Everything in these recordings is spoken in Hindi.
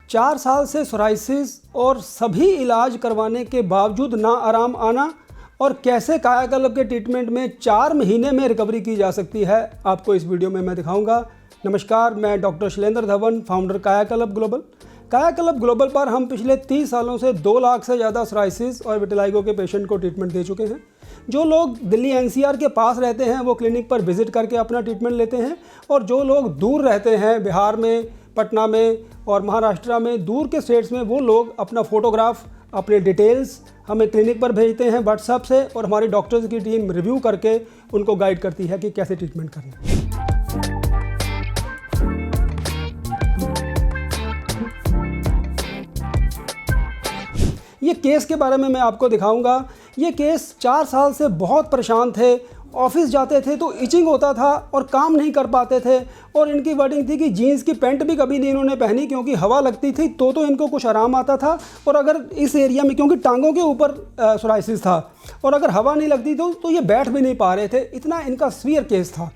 4 साल से सोराइसिस और सभी इलाज करवाने के बावजूद ना आराम आना और कैसे कायाकल्प के ट्रीटमेंट में 4 महीने में रिकवरी की जा सकती है, आपको इस वीडियो में मैं दिखाऊंगा। नमस्कार, मैं डॉक्टर शैलेंद्र धवन, फाउंडर कायाकल्प ग्लोबल। कायाकल्प ग्लोबल पर हम पिछले 30 सालों से 2 लाख से ज़्यादा सोराइसिस और विटिलाइगो के पेशेंट को ट्रीटमेंट दे चुके हैं। जो लोग दिल्ली एनसीआर के पास रहते हैं वो क्लिनिक पर विजिट करके अपना ट्रीटमेंट लेते हैं, और जो लोग दूर रहते हैं, बिहार में, पटना में और महाराष्ट्र में, दूर के स्टेट्स में, वो लोग अपना फ़ोटोग्राफ, अपने डिटेल्स हमें क्लिनिक पर भेजते हैं व्हाट्सएप से, और हमारी डॉक्टर्स की टीम रिव्यू करके उनको गाइड करती है कि कैसे ट्रीटमेंट करना है। ये केस के बारे में मैं आपको दिखाऊंगा। ये केस 4 साल से बहुत परेशान थे। ऑफिस जाते थे तो इचिंग होता था और काम नहीं कर पाते थे, और इनकी वर्डिंग थी कि जीन्स की पैंट भी कभी नहीं इन्होंने पहनी क्योंकि हवा लगती थी तो इनको कुछ आराम आता था। और अगर इस एरिया में, क्योंकि टांगों के ऊपर सोराइसिस था, और अगर हवा नहीं लगती तो ये बैठ भी नहीं पा रहे थे, इतना इनका सीवियर केस था।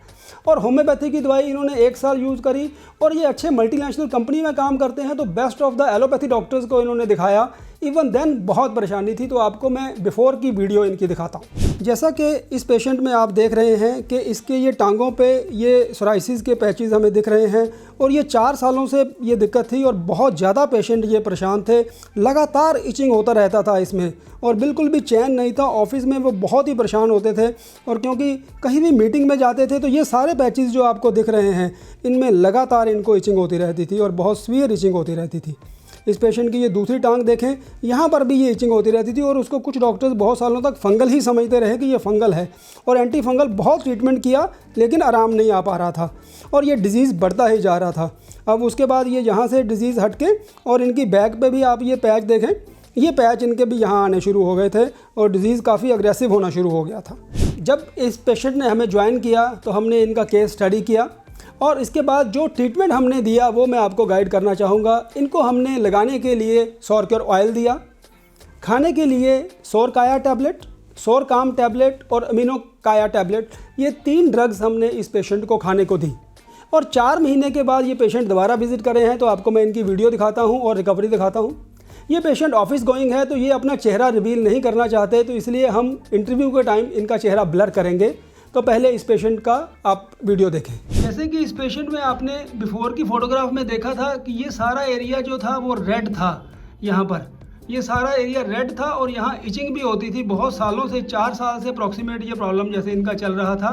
और होम्योपैथी की दवाई इन्होंने 1 साल यूज़ करी, और ये अच्छे मल्टीनेशनल कंपनी में काम करते हैं तो best of the allopathy doctors को इन्होंने दिखाया। इवन देन बहुत परेशानी थी, तो आपको मैं बिफोर की वीडियो इनकी दिखाता हूँ। जैसा कि इस पेशेंट में आप देख रहे हैं कि इसके ये टांगों पे ये सोराइसिस के पैचेस हमें दिख रहे हैं, और ये 4 सालों से ये दिक्कत थी और बहुत ज़्यादा पेशेंट ये परेशान थे। लगातार इचिंग होता रहता था इसमें, और बिल्कुल भी चैन नहीं था। ऑफिस में वो बहुत ही परेशान होते थे, और क्योंकि कहीं भी मीटिंग में जाते थे तो ये सारे पैचेस जो आपको दिख रहे हैं इनमें लगातार इनको इचिंग होती रहती थी और बहुत सीवियर इचिंग होती रहती थी। इस पेशेंट की ये दूसरी टांग देखें, यहाँ पर भी ये इचिंग होती रहती थी, और उसको कुछ डॉक्टर्स बहुत सालों तक फंगल ही समझते रहे कि ये फंगल है, और एंटी फंगल बहुत ट्रीटमेंट किया लेकिन आराम नहीं आ पा रहा था, और ये डिज़ीज़ बढ़ता ही जा रहा था। अब उसके बाद ये यहाँ से डिज़ीज़ हटके, और इनकी बैक पे भी आप ये पैच देखें, ये पैच इनके भी यहाँ आने शुरू हो गए थे और डिज़ीज़ काफ़ी अग्रेसिव होना शुरू हो गया था। जब इस पेशेंट ने हमें ज्वाइन किया तो हमने इनका केस स्टडी किया, और इसके बाद जो ट्रीटमेंट हमने दिया वो मैं आपको गाइड करना चाहूँगा। इनको हमने लगाने के लिए सौर ऑयल दिया, खाने के लिए सौर काया टैबलेट, सौर काम टैबलेट और अमीनो काया टैबलेट, ये 3 ड्रग्स हमने इस पेशेंट को खाने को दी। और 4 महीने के बाद ये पेशेंट दोबारा विजिट करे हैं, तो आपको मैं इनकी वीडियो दिखाता हूँ और रिकवरी दिखाता हूँ। ये पेशेंट ऑफिस गोइंग है तो ये अपना चेहरा रिवील नहीं करना चाहते, तो इसलिए हम इंटरव्यू के टाइम इनका चेहरा ब्लर करेंगे। तो पहले इस पेशेंट का आप वीडियो देखें। जैसे कि इस पेशेंट में आपने बिफोर की फोटोग्राफ में देखा था कि ये सारा एरिया जो था वो रेड था। यहाँ पर ये सारा एरिया रेड था, और यहाँ इचिंग भी होती थी बहुत सालों से, 4 साल से अप्रॉक्सीमेट ये प्रॉब्लम जैसे इनका चल रहा था।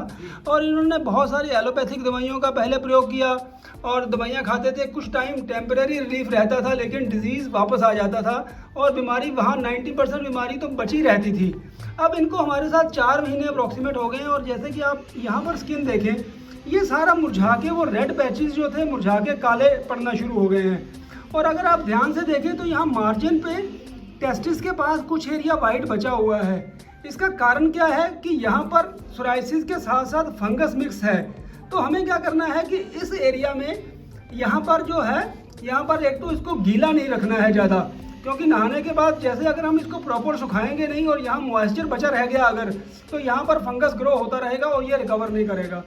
और इन्होंने बहुत सारी एलोपैथिक दवाइयों का पहले प्रयोग किया, और दवाइयाँ खाते थे, कुछ टाइम टेम्परेरी रिलीफ रहता था लेकिन डिजीज़ वापस आ जाता था, और बीमारी वहाँ 90% बीमारी तो बची रहती थी। अब इनको हमारे साथ 4 महीने अप्रॉक्सीमेट हो गए हैं, और जैसे कि आप यहाँ पर स्किन देखें, ये सारा मुरझा के, वो रेड पैचेस जो थे मुरझा के काले पड़ना शुरू हो गए हैं। और अगर आप ध्यान से देखें तो यहाँ मार्जिन पे टेस्टिस के पास कुछ एरिया वाइट बचा हुआ है। इसका कारण क्या है कि यहाँ पर सोराइसिस के साथ साथ फंगस मिक्स है। तो हमें क्या करना है कि इस एरिया में यहाँ पर जो है, यहाँ पर एक तो इसको गीला नहीं रखना है ज़्यादा, क्योंकि नहाने के बाद जैसे अगर हम इसको प्रॉपर सुखाएंगे नहीं और यहाँ मॉइस्चर बचा रह गया अगर, तो यहाँ पर फंगस ग्रो होता रहेगा और ये रिकवर नहीं करेगा।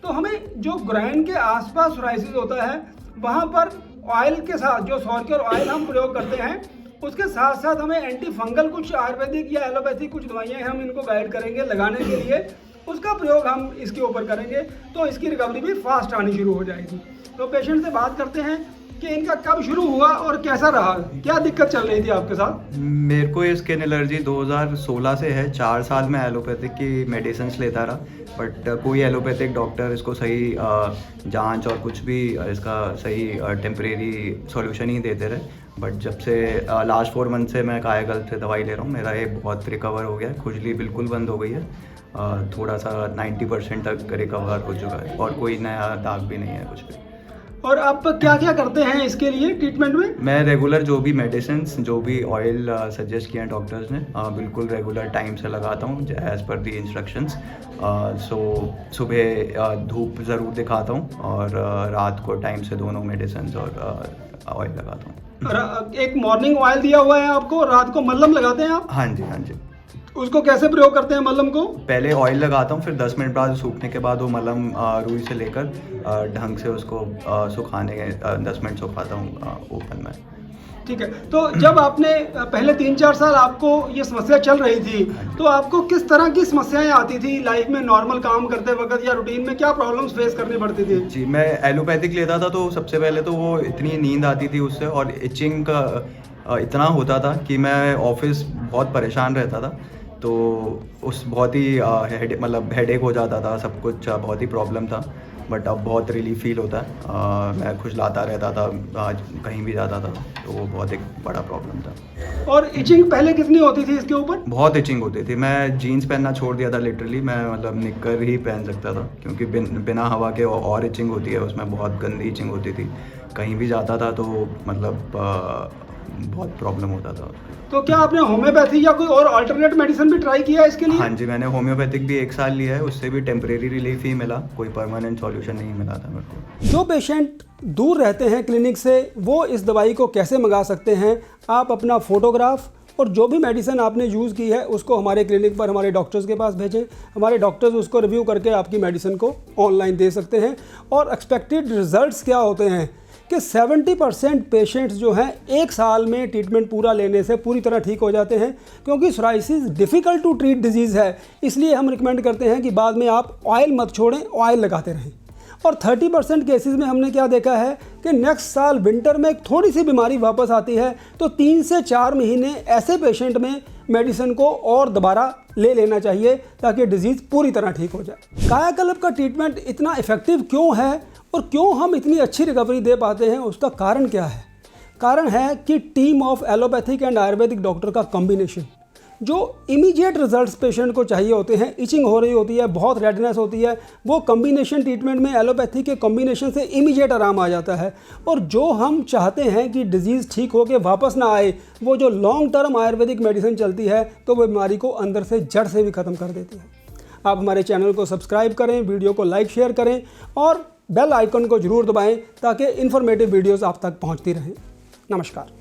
तो हमें जो ग्रैंड के आसपास सोराइसिस होता है वहाँ पर ऑयल के साथ, जो सौर ऑयल हम प्रयोग करते हैं, उसके साथ साथ हमें एंटी फंगल कुछ आयुर्वेदिक या एलोपैथिक कुछ दवाइयाँ हम इनको गाइड करेंगे लगाने के लिए, उसका प्रयोग हम इसके ऊपर करेंगे, तो इसकी रिकवरी भी फास्ट आनी शुरू हो जाएगी। तो पेशेंट से बात करते हैं कि इनका कब शुरू हुआ और कैसा रहा, क्या दिक्कत चल रही थी आपके साथ? मेरे को ये स्किन एलर्जी 2016 से है। 4 साल में एलोपैथिक की मेडिसिन लेता रहा, बट कोई एलोपैथिक डॉक्टर इसको सही जांच और कुछ भी इसका सही टेम्परेरी सॉल्यूशन ही देते रहे। बट जब से लास्ट 4 मंथ से मैं कायाकल्प से दवाई ले रहा हूँ, मेरा ये बहुत रिकवर हो गया है। खुजली बिल्कुल बंद हो गई है, थोड़ा सा 90% तक रिकवर हो चुका है, और कोई नया दाग भी नहीं है कुछ भी। और आप क्या क्या करते हैं इसके लिए ट्रीटमेंट में? मैं रेगुलर जो भी मेडिसिन, जो भी ऑयल सजेस्ट किए हैं डॉक्टर्स ने, बिल्कुल रेगुलर टाइम से लगाता हूँ एज़ पर दी इंस्ट्रक्शंस। सुबह धूप ज़रूर दिखाता हूँ, और रात को टाइम से दोनों मेडिसिन और ऑयल लगाता हूँ। एक मॉर्निंग ऑयल दिया हुआ है आपको, रात को मलहम लगाते हैं आप? हाँ जी, हाँ जी। उसको कैसे प्रयोग करते हैं मलहम को? पहले ऑयल लगाता हूँ, फिर 10 मिनट बाद सूखने के बाद वो मलहम रुई से लेकर ढंग से उसको सुखाने 10 मिनट सुखाता हूँ ओपन में। ठीक है, तो जब आपने पहले 3-4 साल आपको ये समस्या चल रही थी, तो आपको किस तरह की समस्याएं आती थी लाइफ में, नॉर्मल काम करते वक्त या रूटीन में क्या प्रॉब्लम्स फेस करनी पड़ती थी? जी, मैं एलोपैथिक लेता था तो सबसे पहले तो वो इतनी नींद आती थी उससे, और इचिंग का इतना होता था कि मैं ऑफिस बहुत परेशान रहता था। तो उस बहुत ही मतलब हेडेक हो जाता था, सब कुछ बहुत ही प्रॉब्लम था। बट अब बहुत रिलीफ फील होता है। मैं खुजलाता रहता था, आज कहीं भी जाता था, तो वो बहुत एक बड़ा प्रॉब्लम था। और इचिंग पहले कितनी होती थी इसके ऊपर? बहुत इचिंग होती थी। मैं जीन्स पहनना छोड़ दिया था लिटरली। मैं मतलब निक्कर ही पहन सकता था, क्योंकि बिना हवा के और इचिंग होती है, उसमें बहुत गंदी इचिंग होती थी। कहीं भी जाता था तो मतलब बहुत प्रॉब्लम होता था। तो क्या आपने होम्योपैथी या कोई और अल्टरनेट मेडिसिन भी ट्राई किया है इसके लिए? हाँ जी, मैंने होम्योपैथिक भी 1 साल लिया है, उससे भी टेम्परेरी रिलीफ ही मिला, कोई परमानेंट सॉल्यूशन नहीं मिला था मेरे को। जो पेशेंट दूर रहते हैं क्लिनिक से, वो इस दवाई को कैसे मंगा सकते हैं? आप अपना फोटोग्राफ और जो भी मेडिसिन आपने यूज़ की है उसको हमारे क्लिनिक पर हमारे डॉक्टर्स के पास भेजें। हमारे डॉक्टर्स उसको रिव्यू करके आपकी मेडिसिन को ऑनलाइन दे सकते हैं। और एक्सपेक्टेड रिजल्ट्स क्या होते हैं कि 70% पेशेंट्स जो हैं 1 साल में ट्रीटमेंट पूरा लेने से पूरी तरह ठीक हो जाते हैं, क्योंकि psoriasis difficult to treat disease है। इसलिए हम रिकमेंड करते हैं कि बाद में आप ऑयल मत छोड़ें, ऑयल लगाते रहें। और 30% केसेस में हमने क्या देखा है कि नेक्स्ट साल विंटर में एक थोड़ी सी बीमारी वापस आती है, तो 3 से 4 महीने ऐसे पेशेंट में मेडिसिन को और दोबारा ले लेना चाहिए ताकि डिजीज़ पूरी तरह ठीक हो जाए। कायाकल्प का ट्रीटमेंट इतना इफ़ेक्टिव क्यों है और क्यों हम इतनी अच्छी रिकवरी दे पाते हैं, उसका कारण क्या है? कारण है कि team of allopathic and Ayurvedic doctor का कॉम्बिनेशन। जो इमीडिएट रिजल्ट्स पेशेंट को चाहिए होते हैं, इचिंग हो रही होती है, बहुत रेडनेस होती है, वो कॉम्बिनेशन ट्रीटमेंट में एलोपैथी के कॉम्बिनेशन से इमीडिएट आराम आ जाता है। और जो हम चाहते हैं कि डिजीज़ ठीक हो के वापस ना आए, वो जो लॉन्ग टर्म आयुर्वेदिक मेडिसिन चलती है, तो वो बीमारी को अंदर से जड़ से भी ख़त्म कर देती है। आप हमारे चैनल को सब्सक्राइब करें, वीडियो को लाइक शेयर करें और बेल आइकन को ज़रूर दबाएं ताकि इन्फॉर्मेटिव वीडियोज़ आप तक पहुँचती रहें। नमस्कार।